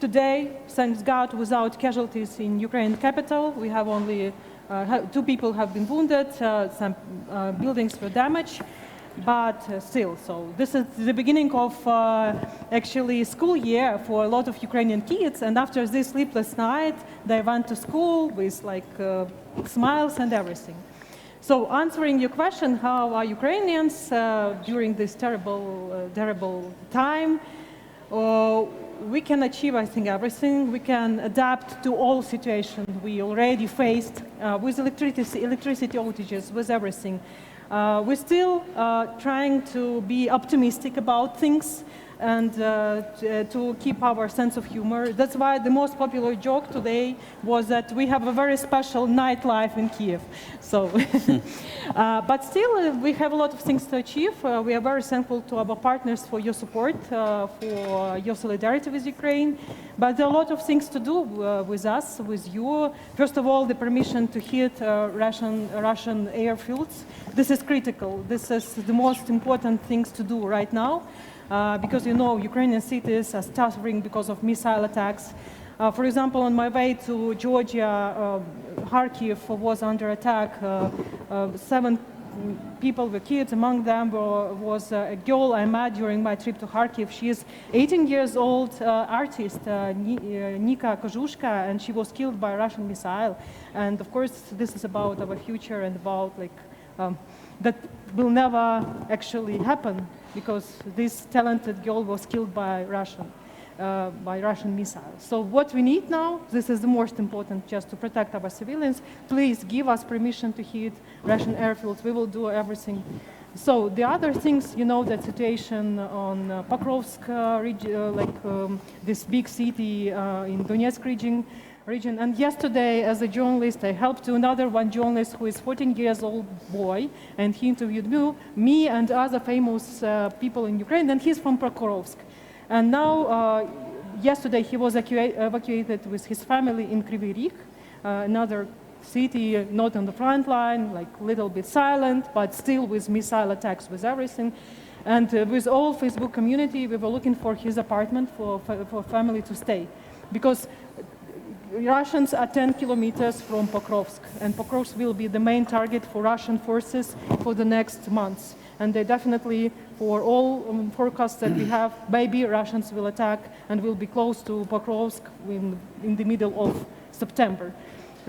Today, thanks God, without casualties in Ukraine capital, we have only 2 people have been wounded, some buildings were damaged, but still, so this is the beginning of actually school year for a lot of Ukrainian kids, and after this sleepless night, they went to school with like smiles and everything. So answering your question, how are Ukrainians during this terrible time? We can achieve, I think, everything. We can adapt to all situations we already faced with electricity outages, with everything. We're still trying to be optimistic about things and to keep our sense of humor. That's why the most popular joke today was that we have a very special nightlife in Kiev. So, but still, we have a lot of things to achieve. We are very thankful to our partners for your support, for your solidarity with Ukraine. But there are a lot of things to do with us, with you. First of all, the permission to hit Russian airfields. This is critical. This is the most important things to do right now. Because you know Ukrainian cities are suffering because of missile attacks. For example, on my way to Georgia, Kharkiv was under attack. 7 people were kids. Among them was a girl I met during my trip to Kharkiv. She is 18 years old artist, Nika Kozushka, and she was killed by a Russian missile. And of course, this is about our future and about like that will never actually happen, because this talented girl was killed by Russian missiles. So what we need now, this is the most important, just to protect our civilians. Please give us permission to hit Russian airfields. We will do everything. So the other things, you know, that situation on Pokrovsk region, this big city in Donetsk region. And yesterday, as a journalist, I helped to another one journalist who is 14 years old boy, and he interviewed me and other famous people in Ukraine, and he's from Pokrovsk. And now, yesterday, he was evacuated with his family in Kryvyi Rih, another city not on the front line, like a little bit silent, but still with missile attacks, with everything. And with all Facebook community, we were looking for his apartment for family to stay, because Russians are 10 kilometers from Pokrovsk, and Pokrovsk will be the main target for Russian forces for the next months. And they definitely, for all forecasts that we have, maybe Russians will attack and will be close to Pokrovsk in the middle of September.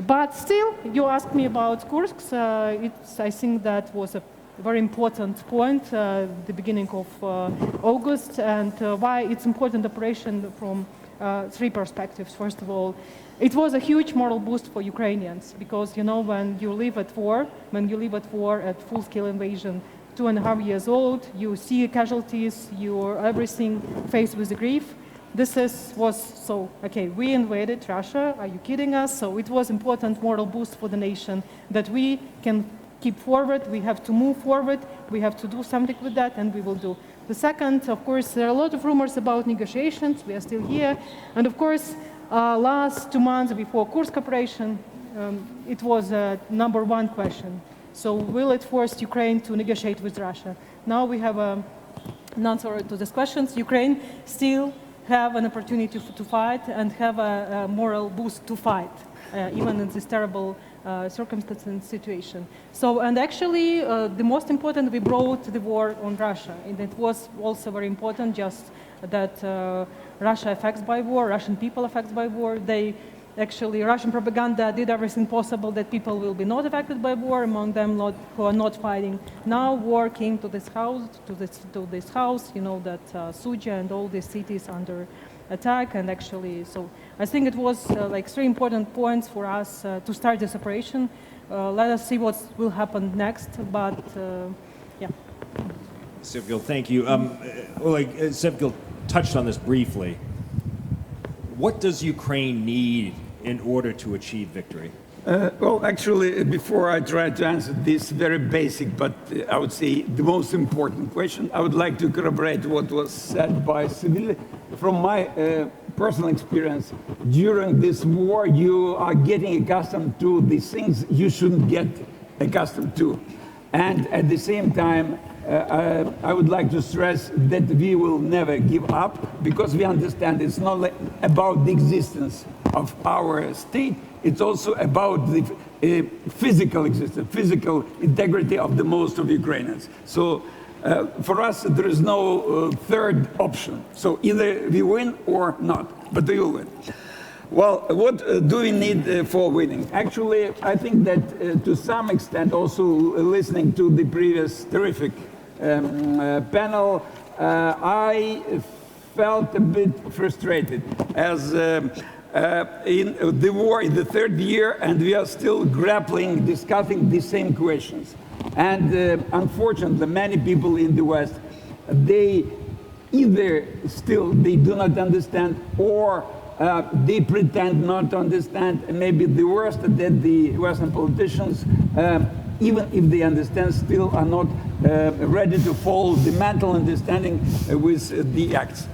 But still, you asked me about Kursk. I think that was a very important point, the beginning of August, and why it's important operation from 3 perspectives. First of all, it was a huge moral boost for Ukrainians, because you know when you live at war at full-scale invasion, 2.5 years old, you see casualties, you're everything faced with the grief. Was so, okay, we invaded Russia, are you kidding us? So it was important moral boost for the nation that we can keep forward, we have to move forward, we have to do something with that, and we will do. The second, of course, there are a lot of rumors about negotiations, we are still here, and of course, last 2 months before Kursk operation, it was a #1 question. So will it force Ukraine to negotiate with Russia? Now we have an answer to these questions. Ukraine still have an opportunity to fight and have a moral boost to fight, even in this terrible circumstance and situation. So, and actually, the most important, we brought the war on Russia, and it was also very important just that Russia affected by war, Russian people affected by war. Actually, Russian propaganda did everything possible that people will be not affected by war, among them who are not fighting. Now war came to this house, you know, that Suja and all these cities under attack, and actually, so I think it was like 3 important points for us to start this operation. Let us see what will happen next, but yeah. Sevgil, thank you. Oleh, Sevgil touched on this briefly. What does Ukraine need in order to achieve victory? Well, actually, before I try to answer this very basic, but I would say the most important question, I would like to corroborate what was said by Sevgil. From my personal experience, during this war, you are getting accustomed to these things you shouldn't get accustomed to. And at the same time, I would like to stress that we will never give up, because we understand it's not about the existence of our state, it's also about the physical existence, physical integrity of the most of Ukrainians. So for us, there is no third option. So either we win or not, but we will win. Well, what do we need for winning? Actually, I think that to some extent, also listening to the previous terrific panel, I felt a bit frustrated as in the war in the third year, and we are still grappling, discussing the same questions. And unfortunately, many people in the West, they either still they do not understand, or they pretend not to understand. And maybe the worst, that the Western politicians, even if they understand, still are not ready to follow the mental understanding with the acts.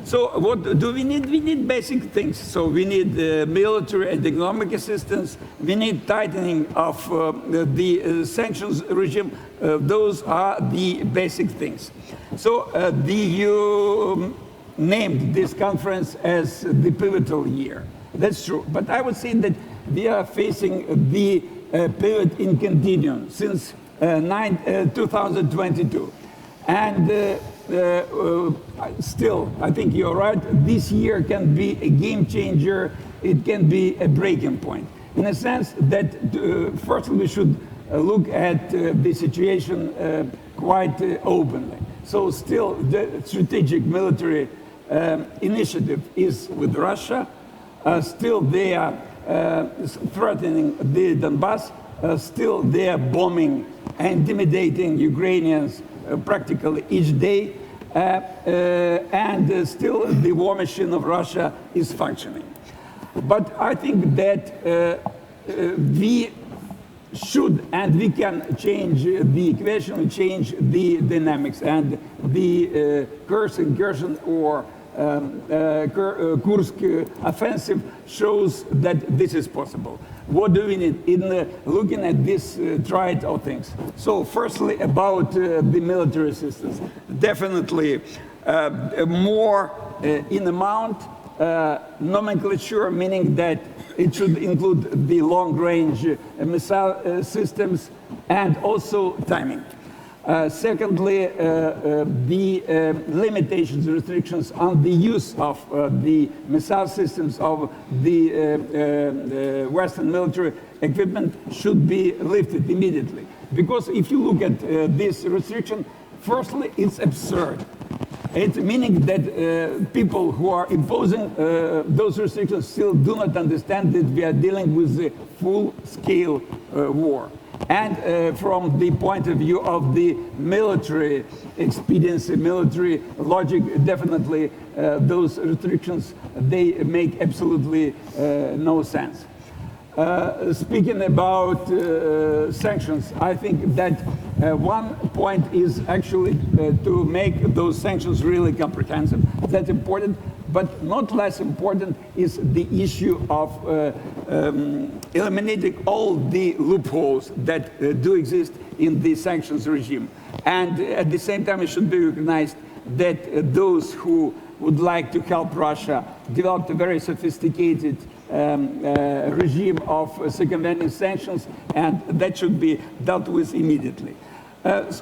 So what do we need? We need basic things. So we need military and economic assistance. We need tightening of the sanctions regime. Those are the basic things. So you named this conference as the pivotal year. That's true. But I would say that we are facing the pivot in continuum since 2022. And still, I think you're right, this year can be a game changer, it can be a breaking point. In a sense that, first we should look at the situation quite openly. So still, the strategic military initiative is with Russia. Still they are threatening the Donbass. Still they are bombing and intimidating Ukrainians practically each day, and still the war machine of Russia is functioning. But I think that we should and we can change the equation, change the dynamics, and the Kherson or Kursk offensive shows that this is possible. What do we need in looking at this triad of things? So firstly, about the military assistance. Definitely more in amount, nomenclature, meaning that it should include the long-range missile systems, and also timing. Secondly, the limitations, restrictions on the use of the missile systems of the Western military equipment should be lifted immediately. Because if you look at this restriction, firstly, it's absurd. It's meaning that people who are imposing those restrictions still do not understand that we are dealing with a full-scale war. And from the point of view of the military expediency, military logic, definitely those restrictions, they make absolutely no sense. Speaking about sanctions, I think that one point is actually to make those sanctions really comprehensive. That's important, but not less important is the issue of eliminating all the loopholes that do exist in the sanctions regime. And at the same time, it should be recognized that those who would like to help Russia developed a very sophisticated regime of circumventing sanctions, and that should be dealt with immediately.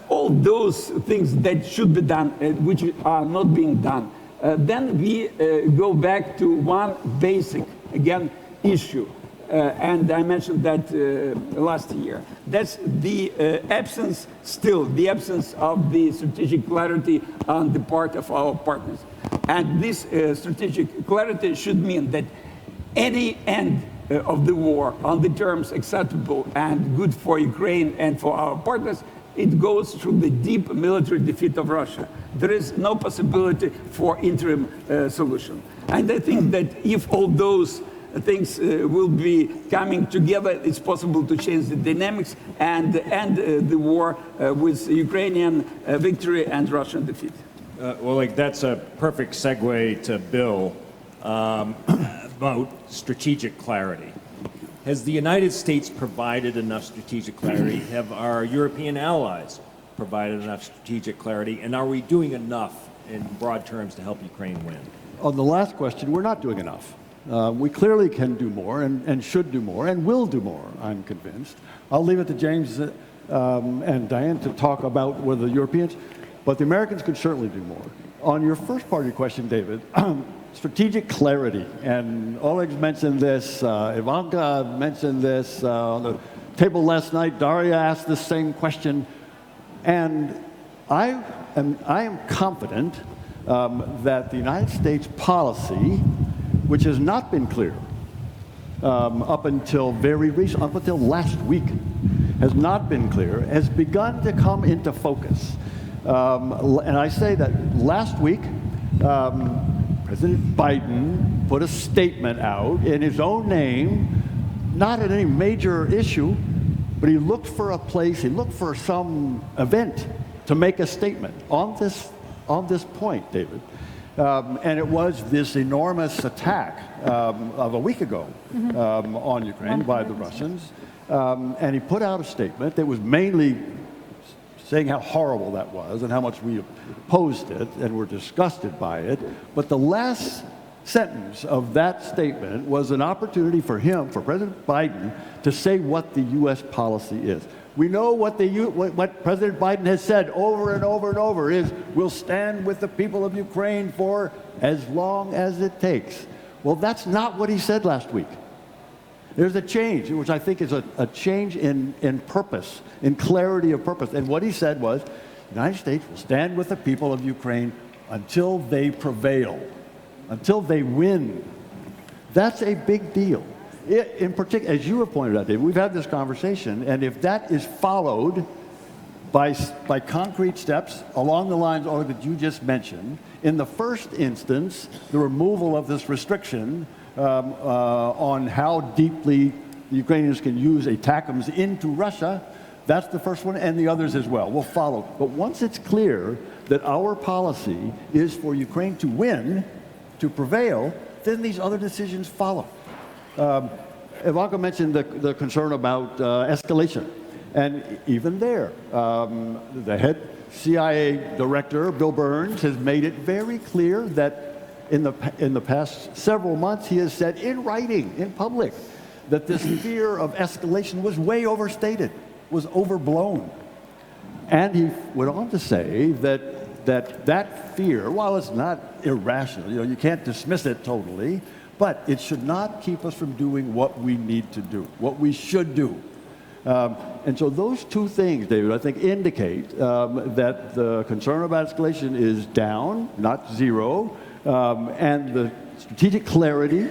All those things that should be done, which are not being done, then we go back to one basic, again, issue. And I mentioned that last year. That's the absence, still, the absence of the strategic clarity on the part of our partners. And this strategic clarity should mean that any end of the war on the terms acceptable and good for Ukraine and for our partners, it goes through the deep military defeat of Russia. There is no possibility for interim solution. And I think that if all those things will be coming together, it's possible to change the dynamics and end the war with Ukrainian victory and Russian defeat. Well, that's a perfect segue to Bill about strategic clarity. Has the United States provided enough strategic clarity? Have our European allies provided enough strategic clarity? And are we doing enough in broad terms to help Ukraine win? On the last question, we're not doing enough. We clearly can do more and should do more and will do more, I'm convinced. I'll leave it to James and Diane to talk about whether the Europeans, but the Americans could certainly do more. On your first part of your question, David, strategic clarity, and Oleg's mentioned this, Ivanka mentioned this on the table last night. Daria asked the same question, and I am confident that the United States policy, which has not been clear up until very recent, up until last week, has not been clear, has begun to come into focus. And I say that last week, President Biden put a statement out in his own name, not in any major issue, but he looked for a place, he looked for some event to make a statement on this point, David. And it was this enormous attack of a week ago on Ukraine by the Russians. And he put out a statement that was mainly saying how horrible that was and how much we opposed it and were disgusted by it. But the last sentence of that statement was an opportunity for him, for President Biden, to say what the U.S. policy is. We know what President Biden has said over and over and over is, we'll stand with the people of Ukraine for as long as it takes. Well, that's not what he said last week. There's a change, which I think is a change in purpose, in clarity of purpose. And what he said was, the United States will stand with the people of Ukraine until they prevail, until they win. That's a big deal. In particular, as you have pointed out, David, we've had this conversation, and if that is followed by concrete steps along the lines that you just mentioned, in the first instance, the removal of this restriction on how deeply the Ukrainians can use ATACMS into Russia, that's the first one, and the others as well will follow. But once it's clear that our policy is for Ukraine to win, to prevail, then these other decisions follow. Ivanka mentioned the concern about escalation. And even there, the head CIA director, Bill Burns, has made it very clear that in the past several months, he has said in writing, in public, that this fear of escalation was way overstated, was overblown. And he went on to say that fear, while it's not irrational, you can't dismiss it totally, but it should not keep us from doing what we need to do, what we should do. And so those two things, David, I think indicate that the concern about escalation is down, not zero, and the strategic clarity,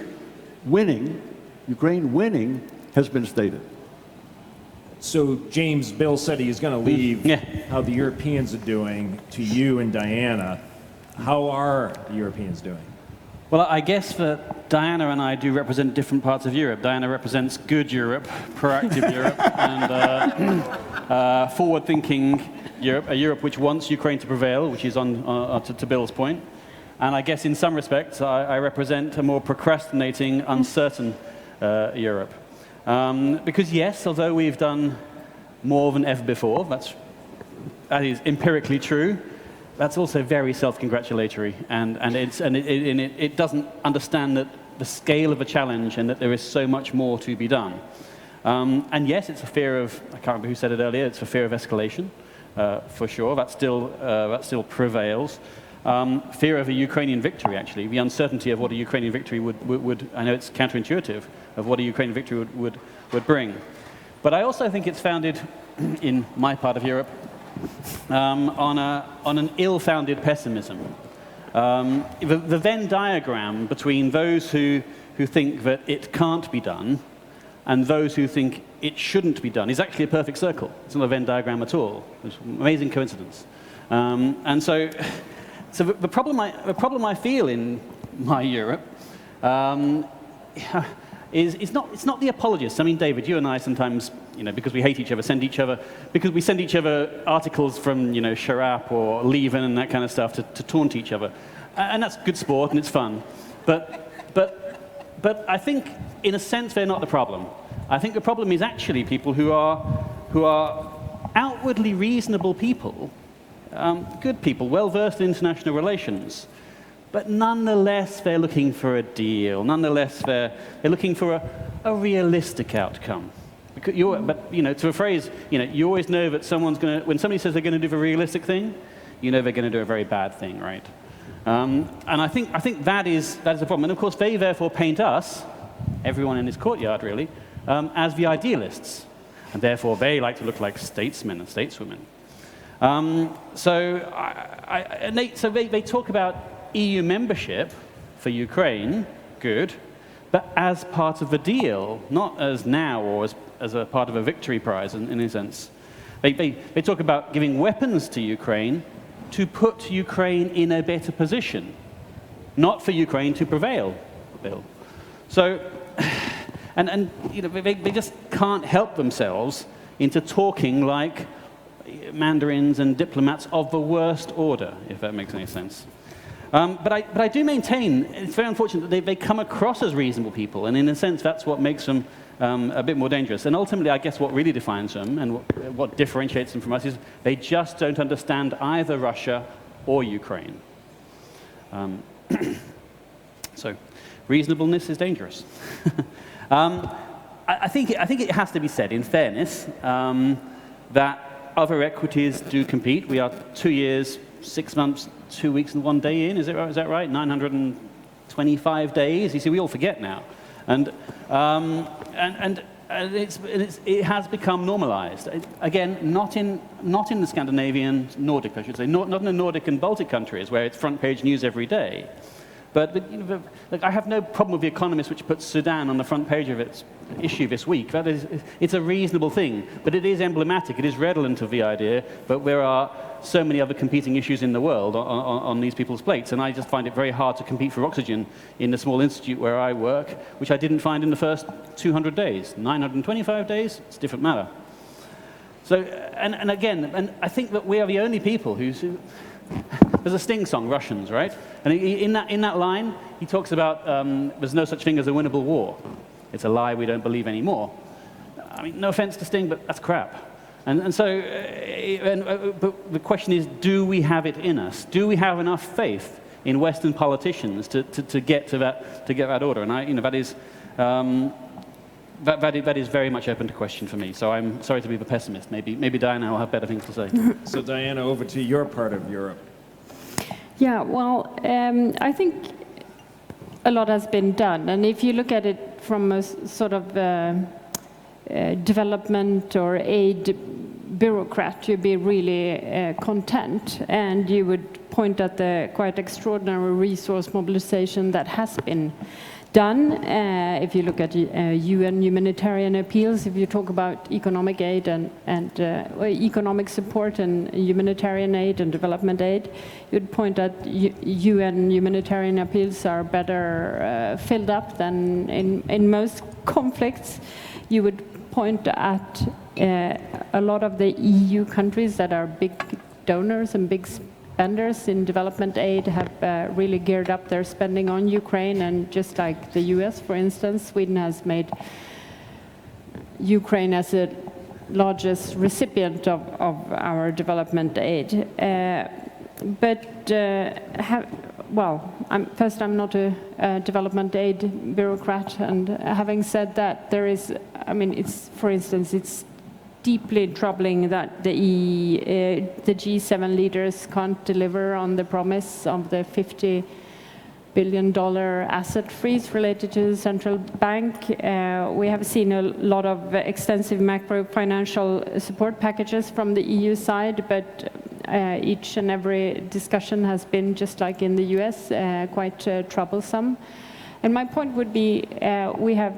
winning, Ukraine winning, has been stated. So James, Bill said he was going to leave how the Europeans are doing to you and Diana. How are the Europeans doing? Well, I guess that Diana and I do represent different parts of Europe. Diana represents good Europe, proactive Europe, and forward-thinking Europe, a Europe which wants Ukraine to prevail, which is on to Bill's point. And I guess in some respects, I represent a more procrastinating, uncertain Europe. Because yes, although we've done more than ever before, that is empirically true, that's also very self-congratulatory, and it doesn't understand that the scale of a challenge and that there is so much more to be done. And yes, it's a fear of, I can't remember who said it earlier, it's a fear of escalation, for sure. That still prevails. Fear of a Ukrainian victory, actually, the uncertainty of what a Ukrainian victory would I know it's counterintuitive, of what a Ukrainian victory would bring. But I also think it's founded, in my part of Europe, on an ill-founded pessimism. The Venn diagram between those who think that it can't be done and those who think it shouldn't be done is actually a perfect circle. It's not a Venn diagram at all. It's an amazing coincidence. And so the problem I feel in my Europe it's not the apologists. I mean, David, you and I sometimes, because we hate each other, send each other articles from, Sharap or Leven and that kind of stuff to taunt each other, and that's good sport and it's fun. But I think, in a sense, they're not the problem. I think the problem is actually people who are outwardly reasonable people, good people, well-versed in international relations, but nonetheless they're looking for a deal. Nonetheless, they're looking for a realistic outcome. But to a phrase, you always know that when somebody says they're going to do the realistic thing, you know they're going to do a very bad thing, right? And I think that is the problem. And of course, they therefore paint us, everyone in this courtyard really, as the idealists. And therefore, they like to look like statesmen and stateswomen. So they talk about EU membership for Ukraine, good, but as part of the deal, not as now or as a part of a victory prize in a sense. They talk about giving weapons to Ukraine to put Ukraine in a better position, not for Ukraine to prevail. So, they just can't help themselves into talking like mandarins and diplomats of the worst order, if that makes any sense. But I do maintain, it's very unfortunate that they come across as reasonable people, and in a sense that's what makes them a bit more dangerous. And ultimately, I guess what really defines them and what differentiates them from us is they just don't understand either Russia or Ukraine. So reasonableness is dangerous. I think it has to be said, in fairness, that other equities do compete. We are 2 years, 6 months, 2 weeks and 1 day in. Is that right? 925 days. You see, we all forget now, and it has become normalized. Again, not in the Scandinavian, Nordic, I should say, not in the Nordic and Baltic countries where it's front page news every day. But look, I have no problem with The Economist, which puts Sudan on the front page of its issue this week. That is, it's a reasonable thing, but it is emblematic. It is redolent of the idea, but there are so many other competing issues in the world on these people's plates, and I just find it very hard to compete for oxygen in the small institute where I work, which I didn't find in the first 200 days. 925 days, it's a different matter. So, and again, I think that we are the only people who... There's a Sting song, Russians, right? And in that line, he talks about there's no such thing as a winnable war. It's a lie we don't believe anymore. I mean, no offense to Sting, but that's crap. But the question is, do we have it in us? Do we have enough faith in Western politicians to get to that order? And that is very much open to question for me. So I'm sorry to be the pessimist. Maybe Diana will have better things to say. So Diana, over to your part of Europe. Yeah, well, I think a lot has been done. And if you look at it from a sort of development or aid bureaucrat, you'd be really content. And you would point at the quite extraordinary resource mobilization that has been done. If you look at UN humanitarian appeals, if you talk about economic aid and economic support and humanitarian aid and development aid, you'd point at UN humanitarian appeals are better filled up than in most conflicts. You would point at a lot of the EU countries that are big donors and big spenders in development aid have really geared up their spending on Ukraine, and just like the US, for instance, Sweden has made Ukraine as the largest recipient of our development aid. First, I'm not a development aid bureaucrat, and having said that, it's deeply troubling that the G7 leaders can't deliver on the promise of the $50 billion asset freeze related to the central bank. We have seen a lot of extensive macro financial support packages from the EU side, but each and every discussion has been, just like in the US, quite troublesome. And my point would be, we have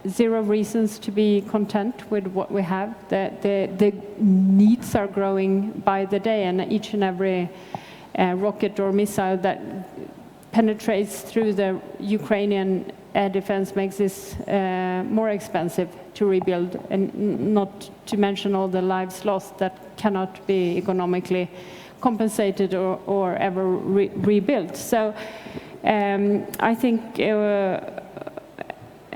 zero reasons to be content with what we have. The needs are growing by the day, and each and every rocket or missile that penetrates through the Ukrainian air defense makes this more expensive to rebuild, and not to mention all the lives lost that cannot be economically compensated or ever rebuilt. So I think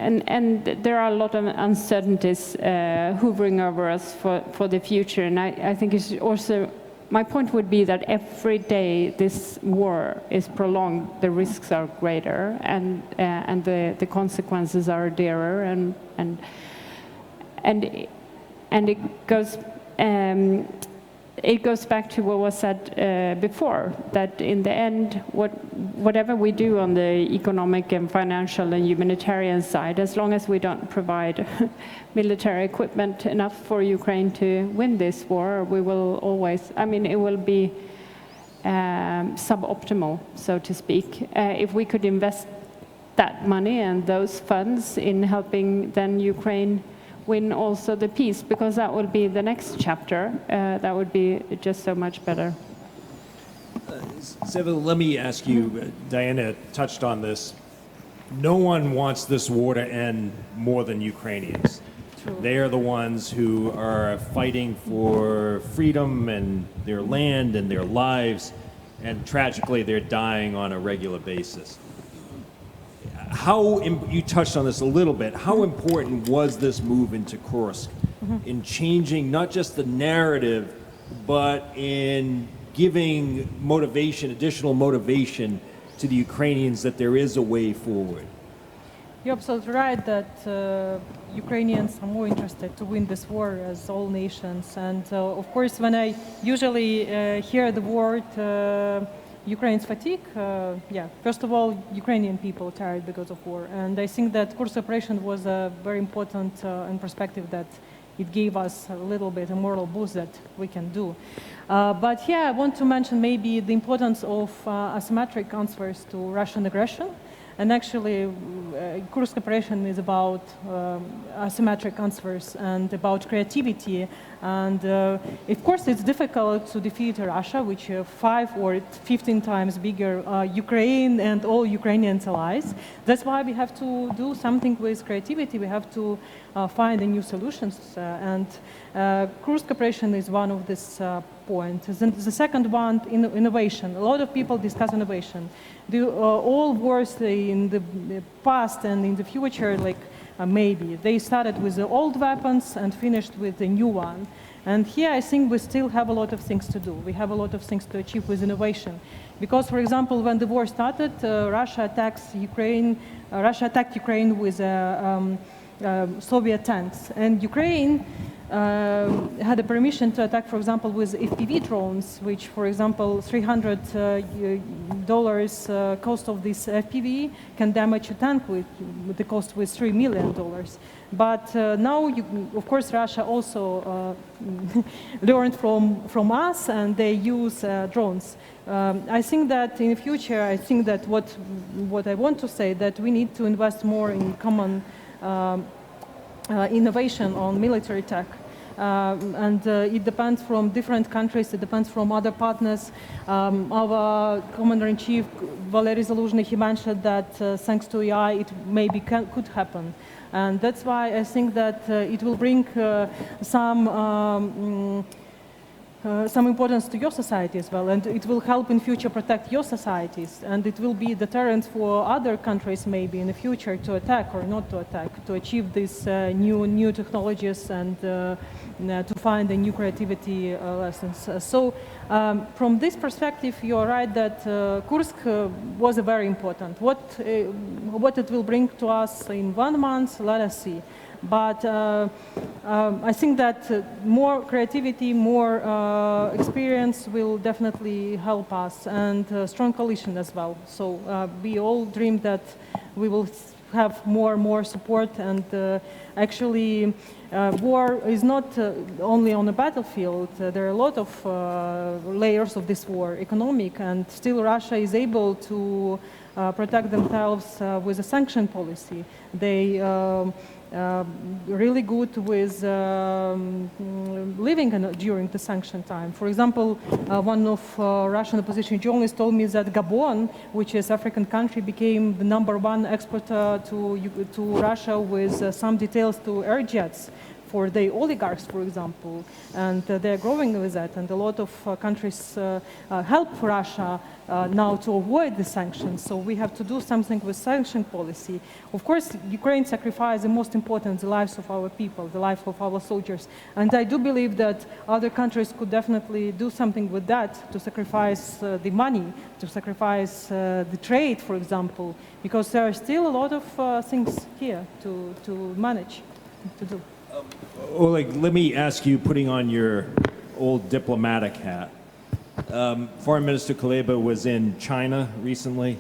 and there are a lot of uncertainties hovering over us for the future. And I think it's also, my point would be that every day this war is prolonged, the risks are greater, and the consequences are dearer, and it goes back to what was said before, that in the end, whatever we do on the economic and financial and humanitarian side, as long as we don't provide military equipment enough for Ukraine to win this war, we will always, I mean, it will be suboptimal, so to speak. If we could invest that money and those funds in helping then Ukraine win also the peace, because that would be the next chapter. That would be just so much better. Sevgil, let me ask you, Diana touched on this. No one wants this war to end more than Ukrainians. True. They are the ones who are fighting for freedom and their land and their lives, and tragically they're dying on a regular basis. You touched on this a little bit. How important was this move into Kursk in changing not just the narrative, but in giving motivation, additional motivation to the Ukrainians that there is a way forward? You're absolutely right that Ukrainians are more interested to win this war as all nations. And of course, when I usually hear the word Ukraine's fatigue, first of all, Ukrainian people are tired because of war. And I think that Kursk operation was a very important in perspective that it gave us a little bit a moral boost that we can do. But I want to mention maybe the importance of asymmetric answers to Russian aggression. And actually, Kursk operation is about asymmetric answers and about creativity. And of course, it's difficult to defeat Russia, which is 5 or 15 times bigger Ukraine and all Ukrainian allies. That's why we have to do something with creativity. We have to find new solutions. And Kursk operation is one of these points. The second one, innovation. A lot of people discuss innovation. All wars in the past and in the future, maybe they started with the old weapons and finished with the new one. And here I think we still have a lot of things to do. We have a lot of things to achieve with innovation. Because, for example, when the war started, Russia attacked Ukraine with Soviet tanks. And Ukraine had a permission to attack, for example, with FPV drones, which, for example, $300 cost of this FPV can damage a tank with the cost with $3 million. But now, of course, Russia also learned from us, and they use drones. I think that in the future, I think that what I want to say that we need to invest more in common innovation on military tech. And it depends from different countries, it depends from other partners. Our Commander-in-Chief, Valery Zaluzhny, he mentioned that thanks to AI, it maybe could happen. And that's why I think that it will bring some importance to your society as well, and it will help in future protect your societies, and it will be deterrent for other countries maybe in the future to attack or not to attack, to achieve these new technologies and to find a new creativity lessons. So from this perspective, you're right that Kursk was very important. What it will bring to us in 1 month, let us see. But I think that more creativity, more experience will definitely help us, and strong coalition as well. So we all dream that we will have more and more support, and actually war is not only on the battlefield. There are a lot of layers of this war, economic, and still Russia is able to protect themselves with a sanction policy. They really good with living during the sanction time. For example, one of Russian opposition journalists told me that Gabon, which is African country, became the #1 exporter to Russia with some details to air jets for the oligarchs, for example, and they're growing with that. And a lot of countries help Russia now to avoid the sanctions. So we have to do something with sanction policy. Of course, Ukraine sacrificed the most important, the lives of our people, the life of our soldiers. And I do believe that other countries could definitely do something with that, to sacrifice the money, to sacrifice the trade, for example, because there are still a lot of things here to manage, to do. Oleh, let me ask you, putting on your old diplomatic hat. Foreign Minister Kuleba was in China recently.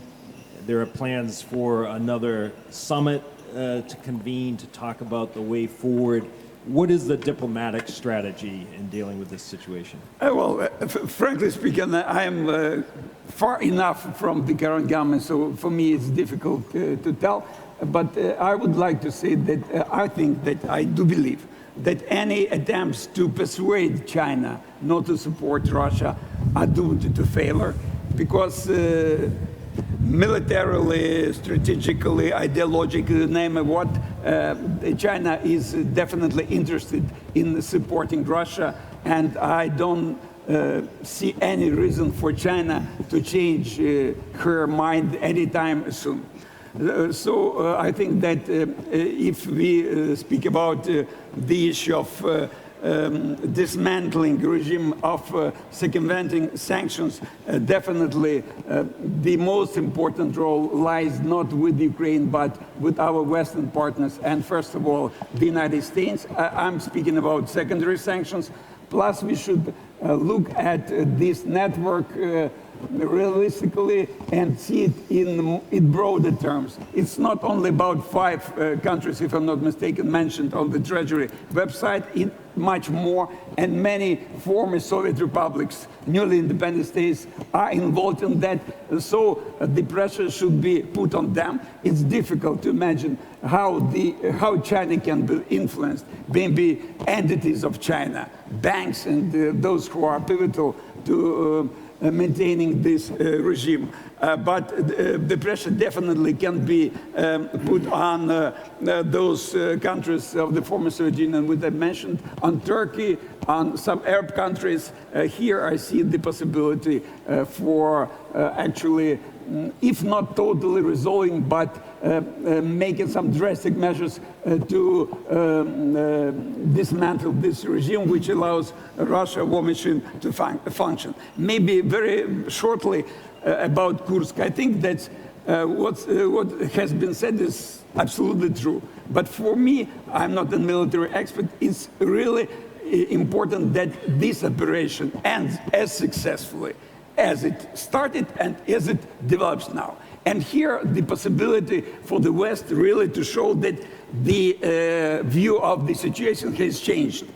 There are plans for another summit to convene to talk about the way forward. What is the diplomatic strategy in dealing with this situation? Frankly speaking, I am far enough from the current government, so for me it's difficult to tell. But I would like to say that I think that I do believe that any attempts to persuade China not to support Russia are doomed to failure, because militarily, strategically, ideologically, name it what, China is definitely interested in supporting Russia, and I don't see any reason for China to change her mind anytime soon. So I think that if we speak about the issue of dismantling regime of circumventing sanctions, definitely the most important role lies not with Ukraine but with our Western partners, and first of all the United States. I'm speaking about secondary sanctions. Plus we should look at this network realistically and see it in broader terms. It's not only about 5 countries, if I'm not mistaken, mentioned on the Treasury website, it's much more, and many former Soviet republics, newly independent states are involved in that, so the pressure should be put on them. It's difficult to imagine how China can be influenced, maybe entities of China, banks and those who are pivotal to maintaining this regime. But the pressure definitely can be put on those countries of the former Soviet Union, which I mentioned, on Turkey, on some Arab countries. Here I see the possibility for actually, if not totally resolving, but making some drastic measures to dismantle this regime, which allows Russia war machine to function. Maybe very shortly about Kursk. I think that what has been said is absolutely true. But for me, I'm not a military expert, it's really important that this operation ends as successfully as it started and as it develops now. And here, the possibility for the West really to show that the view of the situation has changed,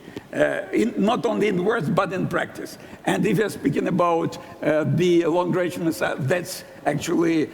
not only in words, but in practice. And if you're speaking about the long-duration missile, that's actually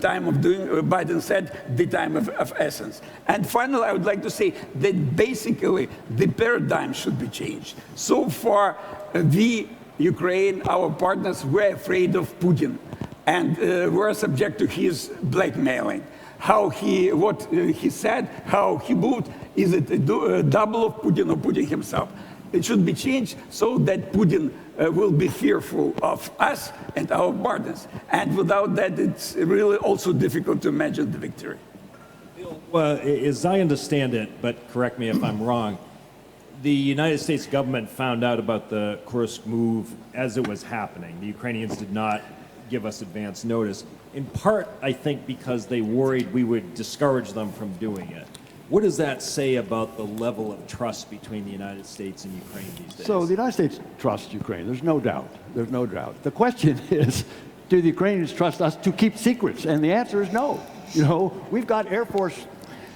time of doing, Biden said, the time of essence. And finally, I would like to say that basically the paradigm should be changed. So far, we, Ukraine, our partners, were afraid of Putin and were subject to his blackmailing. What he said, how he moved, is it a double of Putin or Putin himself? It should be changed so that Putin will be fearful of us and our partners. And without that, it's really also difficult to imagine the victory. Well, as I understand it, but correct me if I'm wrong, the United States government found out about the Kursk move as it was happening. The Ukrainians did not give us advance notice, in part, I think, because they worried we would discourage them from doing it. What does that say about the level of trust between the United States and Ukraine these days? So the United States trusts Ukraine. There's no doubt. There's no doubt. The question is, do the Ukrainians trust us to keep secrets? And the answer is no. You know, we've got Air Force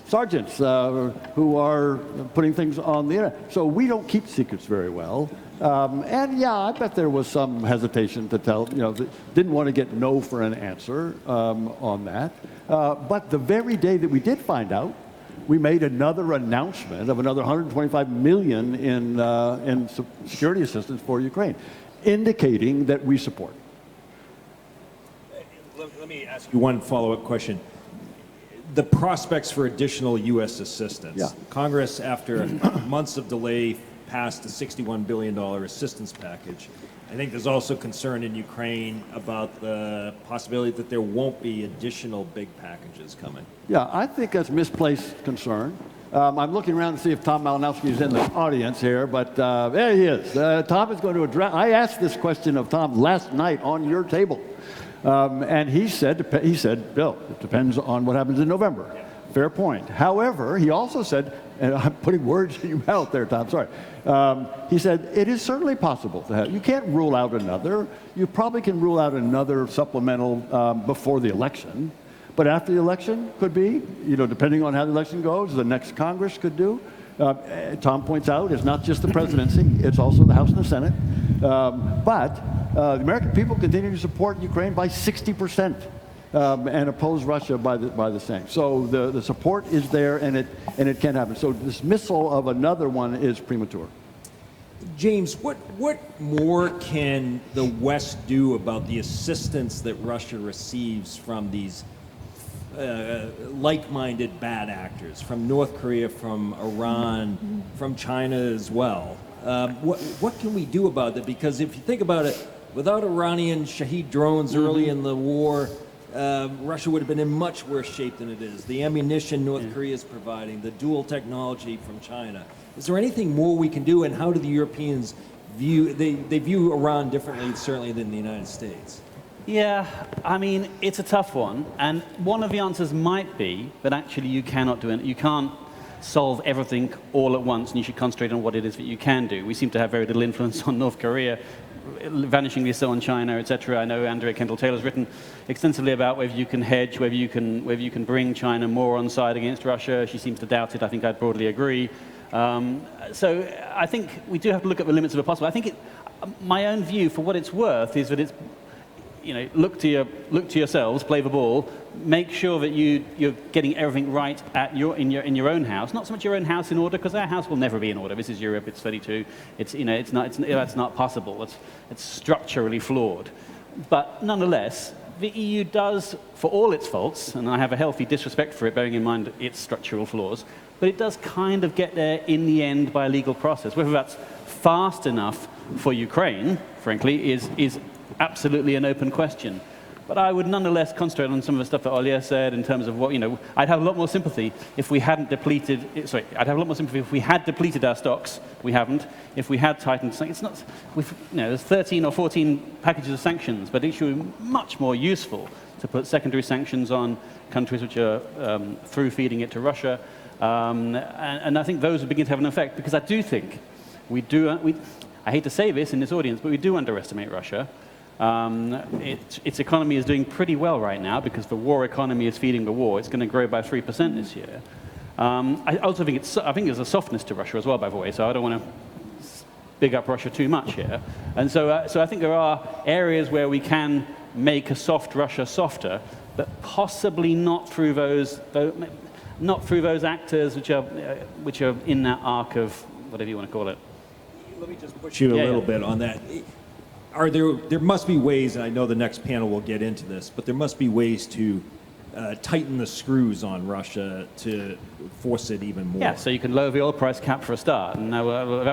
sergeants who are putting things on the internet. So we don't keep secrets very well. And yeah, I bet there was some hesitation to tell, didn't want to get no for an answer on that. But the very day that we did find out, we made another announcement of another $125 million in security assistance for Ukraine, indicating that we support. Let me ask you one follow-up question. the prospects for additional U.S. assistance. Yeah. Congress, after months of delay, passed a $61 billion assistance package. I think there's also concern in Ukraine about the possibility that there won't be additional big packages coming. Yeah, I think that's misplaced concern. I'm looking around to see if Tom Malinowski is in the audience here, but there he is. Tom is going to address. I asked this question of Tom last night on your table, and he said, Bill, it depends on what happens in November. Fair point. However, he also said, and I'm putting words in your mouth there, Tom, sorry. He said, it is certainly possible to have, you can't rule out another. You probably can rule out another supplemental before the election. But after the election could be, depending on how the election goes, the next Congress could do. Tom points out it's not just the presidency, it's also the House and the Senate. But the American people continue to support Ukraine by 60%. And oppose Russia by the same. So the support is there, and it can happen. So dismissal of another one is premature. James, what more can the West do about the assistance that Russia receives from these like-minded bad actors, from North Korea, from Iran, from China as well? What can we do about that? Because if you think about it, without Iranian Shahed drones early in the war, Russia would have been in much worse shape than it is. The ammunition North Korea is providing, the dual technology from China. Is there anything more we can do, and how do the Europeans view, they view Iran differently, certainly, than the United States? Yeah, I mean, it's a tough one. And one of the answers might be that actually you cannot do it. You can't solve everything all at once, and you should concentrate on what it is that you can do. We seem to have very little influence on North Korea, vanishingly so on China, etc. I know Andrea Kendall-Taylor's written extensively about whether you can hedge, whether you can bring China more on side against Russia. She seems to doubt it. I think I'd broadly agree. So I think we do have to look at the limits of the possible. I think my own view, for what it's worth, is that it's, look to yourselves, play the ball, make sure that you're getting everything right in your own house. Not so much your own house in order, because our house will never be in order. This is Europe. It's 32. That's not possible. It's structurally flawed. But nonetheless, the EU does, for all its faults, and I have a healthy disrespect for it, bearing in mind its structural flaws, but it does kind of get there in the end by a legal process. Whether that's fast enough for Ukraine, frankly, is absolutely an open question. But I would nonetheless concentrate on some of the stuff that Oleh said in terms of what, I'd have a lot more sympathy if we hadn't depleted, I'd have a lot more sympathy if we had depleted our stocks. We haven't. If we had tightened, it's not, there's 13 or 14 packages of sanctions, but it should be much more useful to put secondary sanctions on countries which are through feeding it to Russia. And I think those would begin to have an effect, because I do think I hate to say this in this audience, but we do underestimate Russia. Its economy is doing pretty well right now because the war economy is feeding the war. It's going to grow by 3% this year. I also think there's a softness to Russia as well, by the way, so I don't want to big up Russia too much here. And so I think there are areas where we can make a soft Russia softer, but possibly not through those actors which are in that arc of whatever you want to call it. Let me just push you a little bit on that. There must be ways, and I know the next panel will get into this, but there must be ways to tighten the screws on Russia to force it even more. Yeah, so you can lower the oil price cap for a start, and that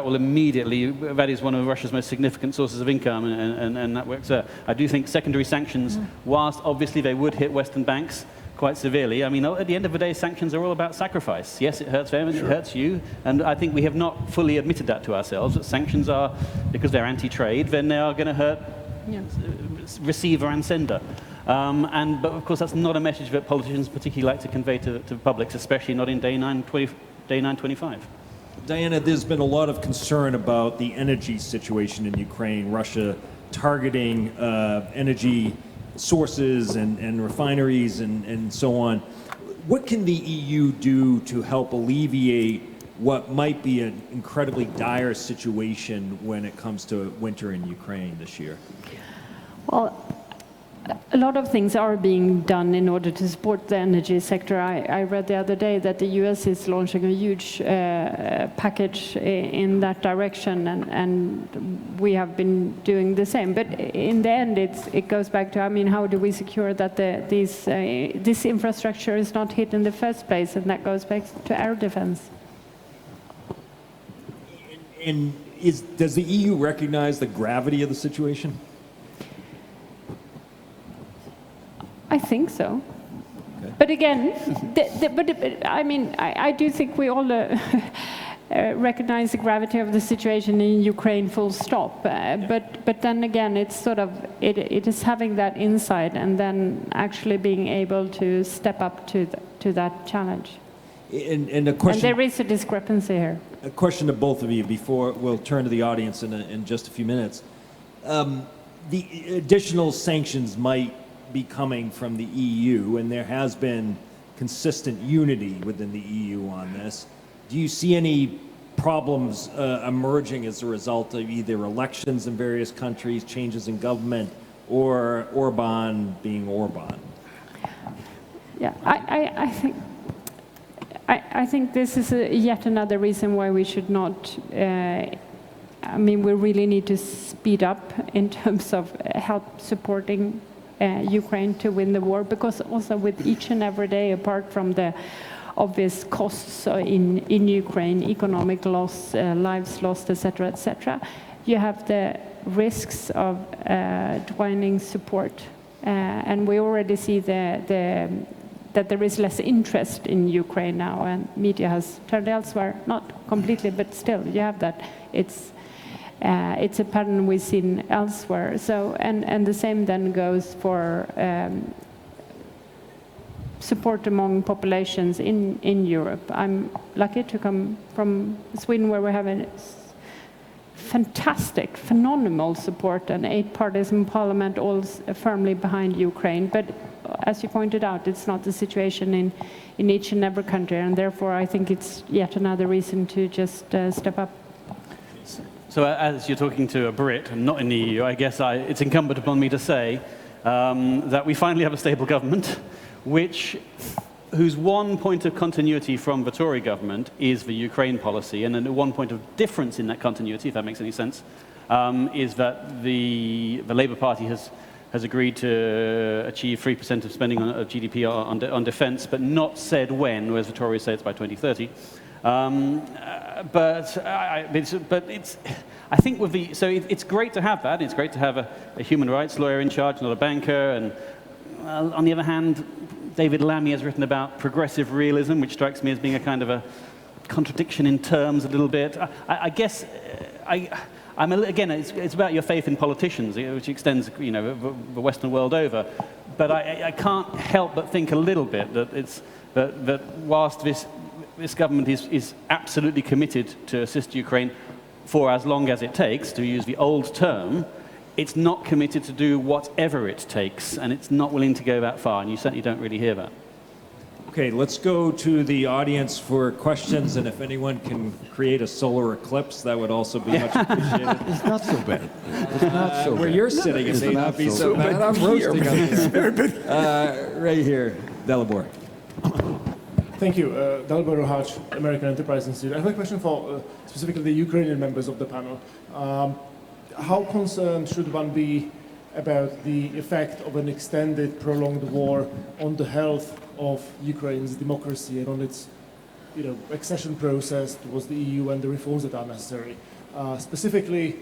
will immediately, that is one of Russia's most significant sources of income, and that works there. I do think secondary sanctions, whilst obviously they would hit Western banks quite severely, I mean, at the end of the day, sanctions are all about sacrifice. Yes, it hurts them, and it hurts you, and I think we have not fully admitted that to ourselves, that sanctions are, because they're anti-trade, then they are going to hurt receiver and sender. But of course, that's not a message that politicians particularly like to convey to publics, especially not in day 925. Diana, there's been a lot of concern about the energy situation in Ukraine, Russia targeting energy sources and refineries and so on. What can the EU do to help alleviate what might be an incredibly dire situation when it comes to winter in Ukraine this year? Well, A lot of things are being done in order to support the energy sector. I read the other day that the US is launching a huge package in that direction, and we have been doing the same. But in the end, it goes back to, I mean, how do we secure that this infrastructure is not hit in the first place? And that goes back to air defense. And does the EU recognize the gravity of the situation? I think so. Okay. But again, I mean, I do think we all recognize the gravity of the situation in Ukraine, full stop. But then again, it's sort of, it is having that insight and then actually being able to step up to that challenge. And a question. And there is a discrepancy here. A question to both of you before we'll turn to the audience in just a few minutes. The additional sanctions might be coming from the EU, and there has been consistent unity within the EU on this. Do you see any problems emerging as a result of either elections in various countries, changes in government, or Orban being Orban? Yeah, I think this is yet another reason why we should not, I mean, we really need to speed up in terms of help supporting Ukraine to win the war, because also with each and every day, apart from the obvious costs in Ukraine, economic loss, lives lost, etc., you have the risks of dwindling support. And we already see that there is less interest in Ukraine now, and media has turned elsewhere, not completely, but still, you have that. It's a pattern we've seen elsewhere. So, and the same then goes for support among populations in Europe. I'm lucky to come from Sweden, where we have a fantastic, phenomenal support, and 8 parties in parliament all firmly behind Ukraine. But as you pointed out, it's not the situation in each and every country, and therefore I think it's yet another reason to just step up. So as you're talking to a Brit, and not in the EU, I guess it's incumbent upon me to say that we finally have a stable government, whose one point of continuity from the Tory government is the Ukraine policy, and then one point of difference in that continuity, if that makes any sense, is that the Labour Party has agreed to achieve 3% of spending of GDP on defence, but not said when, whereas the Tories say it's by 2030. I think it's great to have that. It's great to have a human rights lawyer in charge, not a banker. And on the other hand, David Lammy has written about progressive realism, which strikes me as being a kind of a contradiction in terms a little bit. I guess again, it's about your faith in politicians, which extends, the Western world over. But I can't help but think a little bit that whilst this government is absolutely committed to assist Ukraine for as long as it takes, to use the old term, it's not committed to do whatever it takes, and it's not willing to go that far, and you certainly don't really hear that. Okay, let's go to the audience for questions, and if anyone can create a solar eclipse, that would also be much appreciated. It's not so bad. It's not so bad. Where you're sitting, it may not be so bad. I'm roasting up here. Right here, Dalibor. Thank you. Dalibor Rohach, American Enterprise Institute. I have a question for specifically the Ukrainian members of the panel. How concerned should one be about the effect of an extended, prolonged war on the health of Ukraine's democracy and on its accession process towards the EU and the reforms that are necessary? Specifically,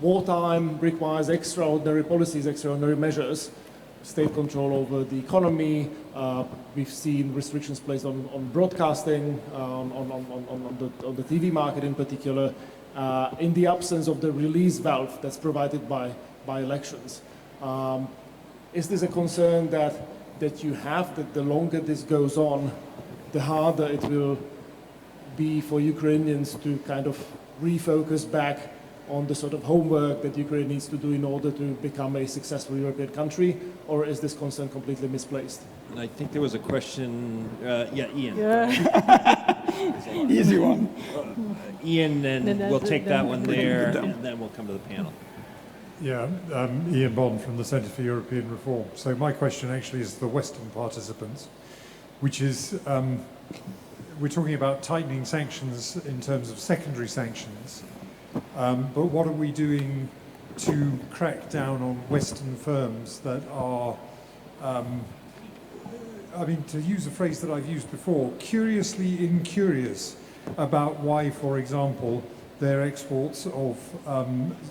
wartime requires extraordinary policies, extraordinary measures, state control over the economy. We've seen restrictions placed on broadcasting, on the TV market in particular, in the absence of the release valve that's provided by elections. Is this a concern that you have, that the longer this goes on, the harder it will be for Ukrainians to kind of refocus back on the sort of homework that Ukraine needs to do in order to become a successful European country, or is this concern completely misplaced? And I think there was a question, Ian. Yeah. Easy one. Ian, and we'll take that one there, and then we'll come to the panel. Yeah, Ian Bond from the Centre for European Reform. So my question actually is the Western participants, which is, we're talking about tightening sanctions in terms of secondary sanctions, but what are we doing to crack down on Western firms that are, I mean, to use a phrase that I've used before, curiously incurious about why, for example, their exports of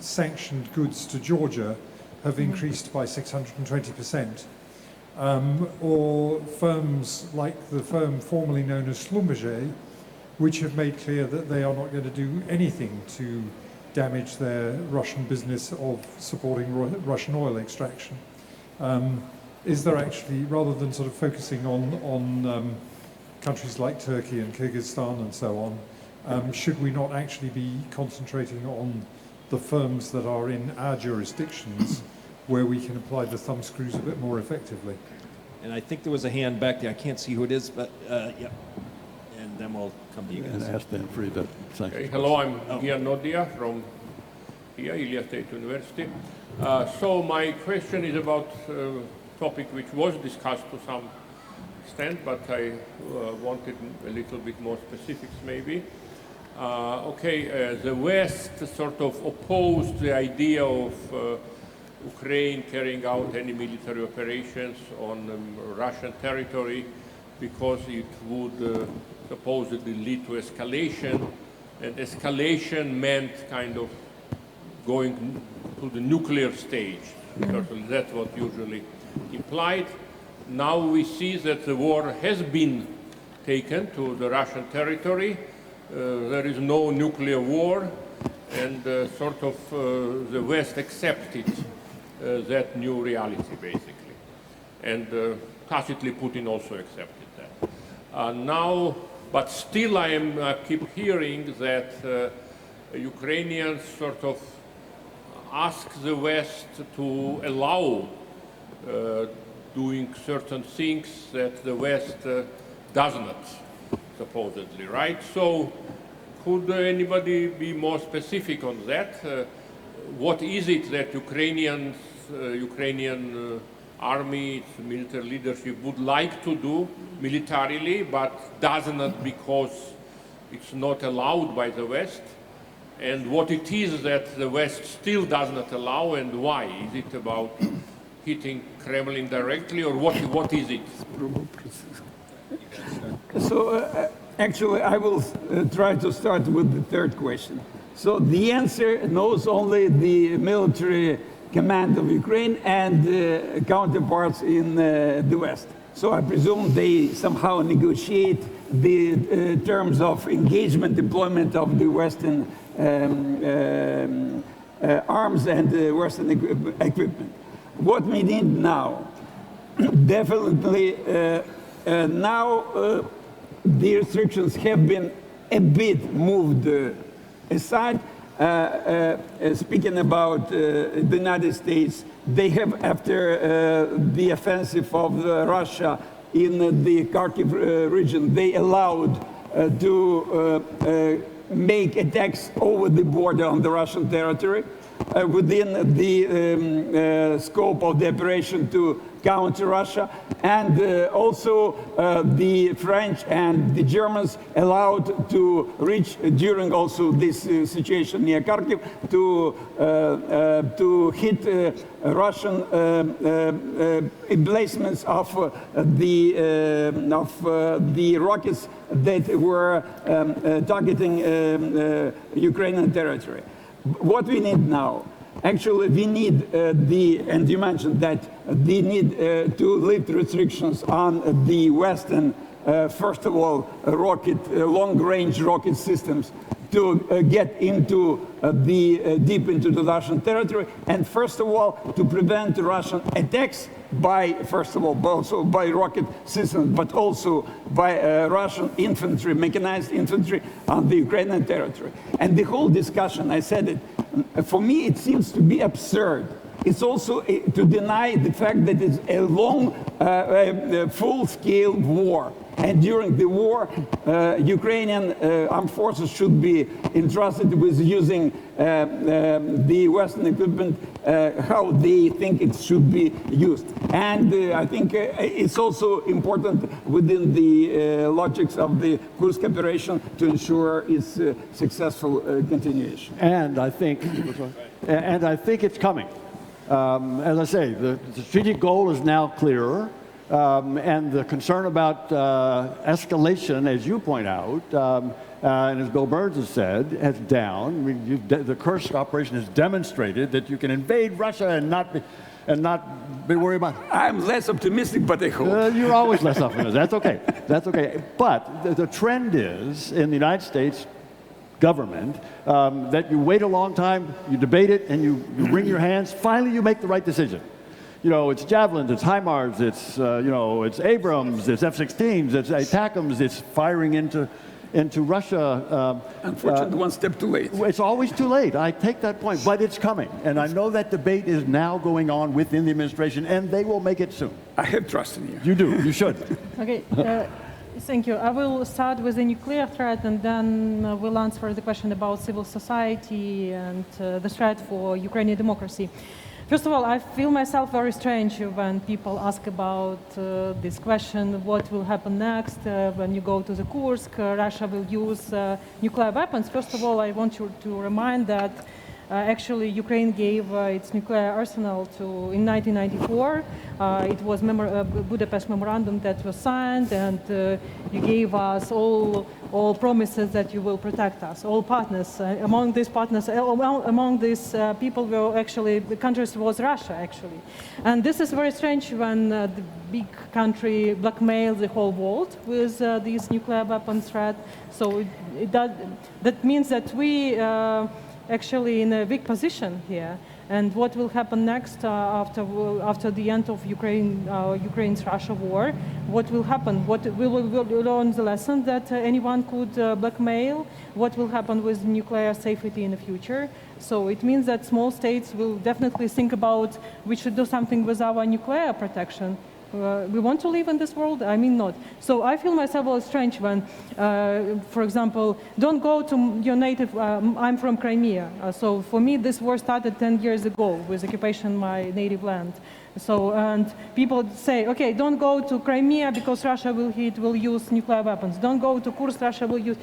sanctioned goods to Georgia have increased by 620%. Or firms like the firm formerly known as Schlumberger, which have made clear that they are not going to do anything to damage their Russian business of supporting Russian oil extraction. Is there actually, rather than sort of focusing on countries like Turkey and Kyrgyzstan and so on, should we not actually be concentrating on the firms that are in our jurisdictions where we can apply the thumb screws a bit more effectively? And I think there was a hand back there. I can't see who it is, but yeah. And then we'll come to you guys. And ask them for the Okay, hello, I'm Gian Nodia from here, Ilia State University. So my question is about a topic which was discussed to some extent, but I wanted a little bit more specifics maybe. The West sort of opposed the idea of Ukraine carrying out any military operations on Russian territory because it would supposedly lead to escalation, and escalation meant kind of going to the nuclear stage. Certainly that's what usually implied. Now we see that the war has been taken to the Russian territory. There is no nuclear war, and the West accepted that new reality, basically. And tacitly Putin also accepted that. But still I keep hearing that Ukrainians sort of ask the West to allow doing certain things that the West does not, supposedly, right? So could anybody be more specific on that? What is it that Ukrainian army, its military leadership would like to do militarily, but does not because it's not allowed by the West? And what it is that the West still does not allow, and why? Is it about hitting Kremlin directly, or what is it? So actually, I will try to start with the third question. So the answer knows only the military command of Ukraine and counterparts in the West. So I presume they somehow negotiate the terms of engagement, deployment of the Western arms and Western equipment. What we need now? Definitely now the restrictions have been a bit moved aside. Speaking about the United States, they have, after the offensive of Russia in the Kharkiv region, they allowed to make attacks over the border on the Russian territory within the scope of the operation to counter Russia, and also the French and the Germans allowed to reach during also this situation near Kharkiv to hit Russian emplacements of the rockets that were targeting Ukrainian territory. What we need now? Actually, we need and you mentioned that we need to lift restrictions on the Western, first of all, long-range rocket systems to get into deep into the Russian territory, and first of all, to prevent Russian attacks by, first of all, also by rocket systems, but also by Russian infantry, mechanized infantry on the Ukrainian territory. And the whole discussion, I said it, for me it seems to be absurd. It's also to deny the fact that it's a long, full-scale war. And during the war, Ukrainian armed forces should be entrusted with using the Western equipment how they think it should be used. And I think it's also important within the logics of the Kursk operation to ensure its successful continuation. And I think it's coming. As I say, the strategic goal is now clearer. And the concern about escalation, as you point out, and as Bill Burns has said, has down. I mean, the Kursk operation has demonstrated that you can invade Russia and not be worried about it. I'm less optimistic, but I hope. You're always less optimistic. That's okay. That's okay. But the trend is, in the United States government, that you wait a long time, you debate it, and you wring your hands. Finally, you make the right decision. You know, it's Javelins, it's HIMARS, it's, it's Abrams, it's F-16s, it's ATACMS, it's firing into Russia. Unfortunately, one step too late. It's always too late. I take that point, but it's coming. And I know that debate is now going on within the administration, and they will make it soon. I have trust in you. You do. You should. Okay. Thank you. I will start with the nuclear threat, and then we'll answer the question about civil society and the threat for Ukrainian democracy. First of all, I feel myself very strange when people ask about this question, what will happen next when you go to the Kursk, Russia will use nuclear weapons. First of all, I want you to remind that actually Ukraine gave its nuclear arsenal in 1994. It was Budapest Memorandum that was signed, and you gave us all promises that you will protect us, all partners. Among these partners, among these people were actually, the countries was Russia, actually. And this is very strange when the big country blackmails the whole world with this nuclear weapon threat. So that means that we actually in a weak position here. And what will happen next after the end of Ukraine's Russia war? What will happen? We will learn the lesson that anyone could blackmail. What will happen with nuclear safety in the future? So it means that small states will definitely think about we should do something with our nuclear protection. We want to live in this world? I mean, not. So I feel myself a little strange when, for example, don't go to your native, I'm from Crimea. So for me, this war started 10 years ago with occupation of my native land. So, and people say, okay, don't go to Crimea because Russia will use nuclear weapons. Don't go to Kursk, Russia will use.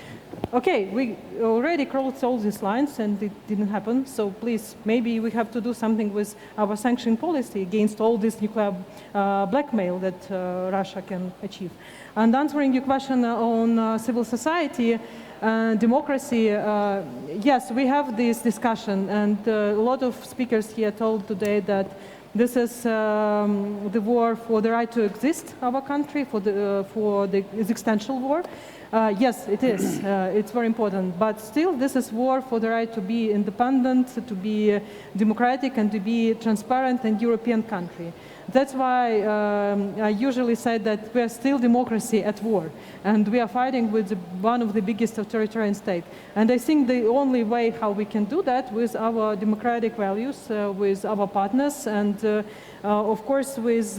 Okay, we already crossed all these lines and it didn't happen. So please, maybe we have to do something with our sanction policy against all this nuclear blackmail that Russia can achieve. And answering your question on civil society, democracy, yes, we have this discussion, and a lot of speakers here told today that this is the war for the right to exist, our country, for the existential war. Yes, it is. It's very important. But still, this is war for the right to be independent, to be democratic, and to be transparent and European country. That's why I usually say that we are still democracy at war, and we are fighting with one of the biggest authoritarian states. And I think the only way how we can do that with our democratic values, with our partners, and of course with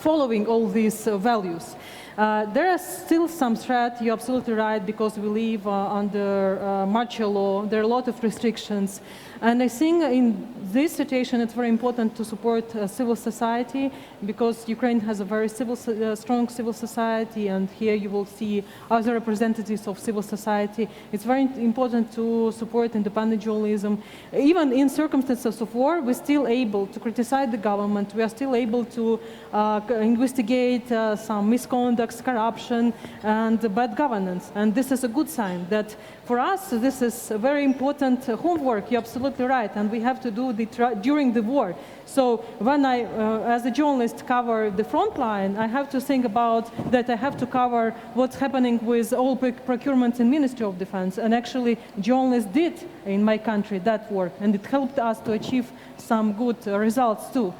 following all these values. There are still some threats, you're absolutely right, because we live under martial law. There are a lot of restrictions. And I think in this situation it's very important to support civil society, because Ukraine has a very strong civil society, and here you will see other representatives of civil society. It's very important to support independent journalism. Even in circumstances of war, we're still able to criticize the government. We are still able to investigate some misconducts, corruption, and bad governance. And this is a good sign that for us, this is a very important homework. You're absolutely right, and we have to do during the war. So when I, as a journalist, cover the front line, I have to think about that I have to cover what's happening with all procurement in Ministry of Defense. And actually, journalists did in my country that work, and it helped us to achieve some good results too.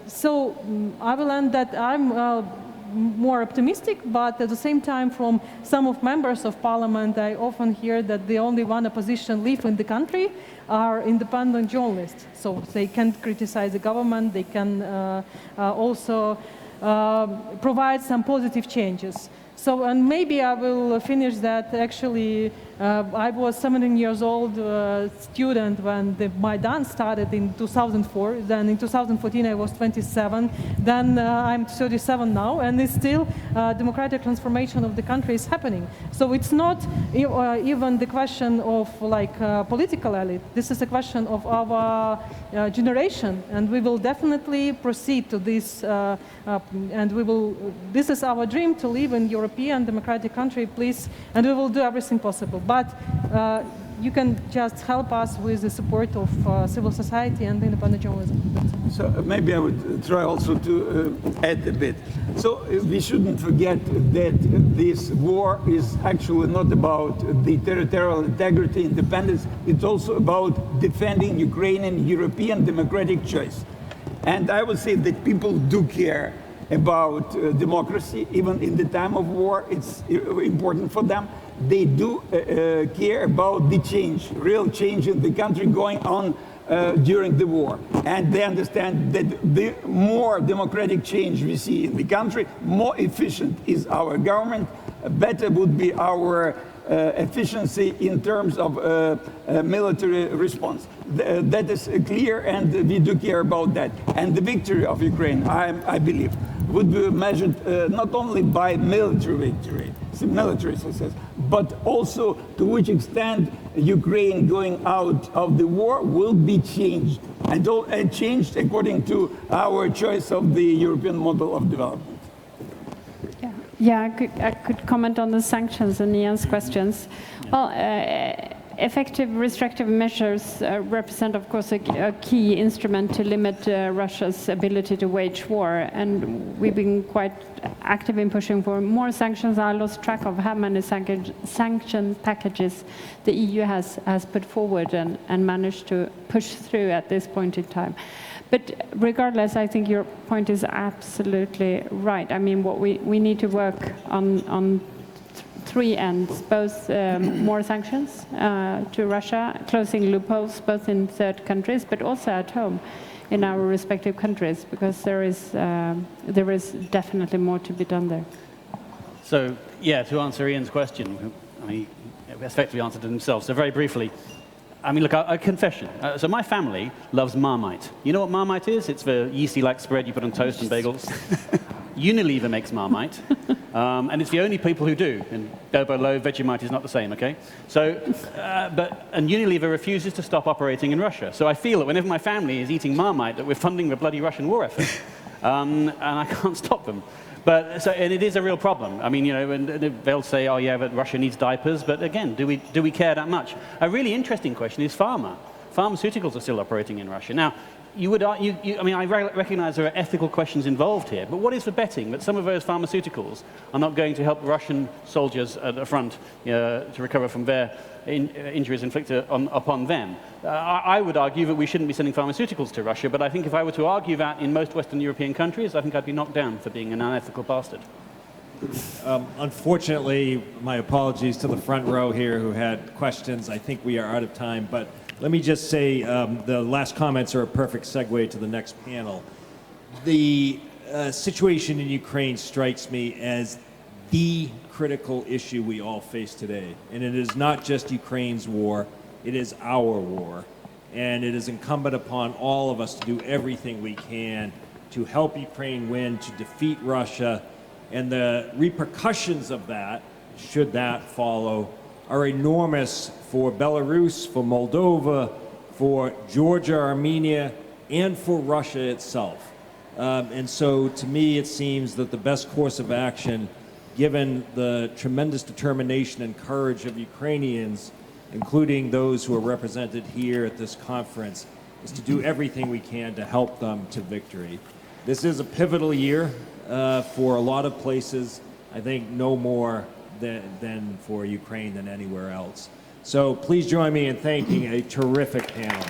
So I will end that I'm more optimistic, but at the same time, from some of members of parliament, I often hear that the only one opposition left in the country are independent journalists. So they can criticize the government, they can also provide some positive changes. So, and maybe I will finish that. Actually, I was 17 years old student when the Maidan started in 2004. Then in 2014 I was 27. Then I'm 37 now, and it's still democratic transformation of the country is happening. So it's not even the question of like political elite. This is a question of our generation, and we will definitely proceed to this. And we will. This is our dream to live in European democratic country, please, and we will do everything possible. But you can just help us with the support of civil society and independent journalism. So maybe I would try also to add a bit. So we shouldn't forget that this war is actually not about the territorial integrity, independence. It's also about defending Ukrainian European democratic choice. And I would say that people do care about democracy, even in the time of war. It's important for them. They do care about the change, real change in the country going on during the war. And they understand that the more democratic change we see in the country, more efficient is our government, better would be our efficiency in terms of military response. That is clear, and we do care about that. And the victory of Ukraine, I believe, would be measured not only by military victory, military success, but also to which extent Ukraine going out of the war will be changed, and changed according to our choice of the European model of development. Yeah, I could comment on the sanctions and Ian's questions. Well, effective restrictive measures represent, of course, a key instrument to limit Russia's ability to wage war. And we've been quite active in pushing for more sanctions. I lost track of how many sanction packages the EU has put forward and managed to push through at this point in time. But regardless, I think your point is absolutely right. I mean, what we need to work on three ends, both more sanctions to Russia, closing loopholes both in third countries, but also at home in our respective countries, because there is definitely more to be done there. So, yeah, to answer Ian's question, I mean, he effectively answered it himself. So very briefly, I mean, look, a confession. So my family loves Marmite. You know what Marmite is? It's the yeasty-like spread you put on toast and bagels. Unilever makes Marmite, and it's the only people who do. And Dobo Low, Vegemite is not the same, okay? So, and Unilever refuses to stop operating in Russia. So I feel that whenever my family is eating Marmite, that we're funding the bloody Russian war effort, and I can't stop them. But so, and it is a real problem. I mean, you know, and they'll say, "Oh, yeah, but Russia needs diapers." But again, do we care that much? A really interesting question is pharma. Pharmaceuticals are still operating in Russia now. I mean, I recognize there are ethical questions involved here, but what is the betting that some of those pharmaceuticals are not going to help Russian soldiers at the front to recover from their injuries inflicted upon them? I would argue that we shouldn't be sending pharmaceuticals to Russia, but I think if I were to argue that in most Western European countries, I think I'd be knocked down for being an unethical bastard. Unfortunately, my apologies to the front row here who had questions. I think we are out of time, but let me just say the last comments are a perfect segue to the next panel. The situation in Ukraine strikes me as the critical issue we all face today. And it is not just Ukraine's war, it is our war. And it is incumbent upon all of us to do everything we can to help Ukraine win, to defeat Russia. And the repercussions of that, should that follow, are enormous for Belarus, for Moldova, for Georgia, Armenia, and for Russia itself. And so to me, it seems that the best course of action, given the tremendous determination and courage of Ukrainians, including those who are represented here at this conference, is to do everything we can to help them to victory. This is a pivotal year for a lot of places, I think no more than for Ukraine than anywhere else. So please join me in thanking a terrific panel.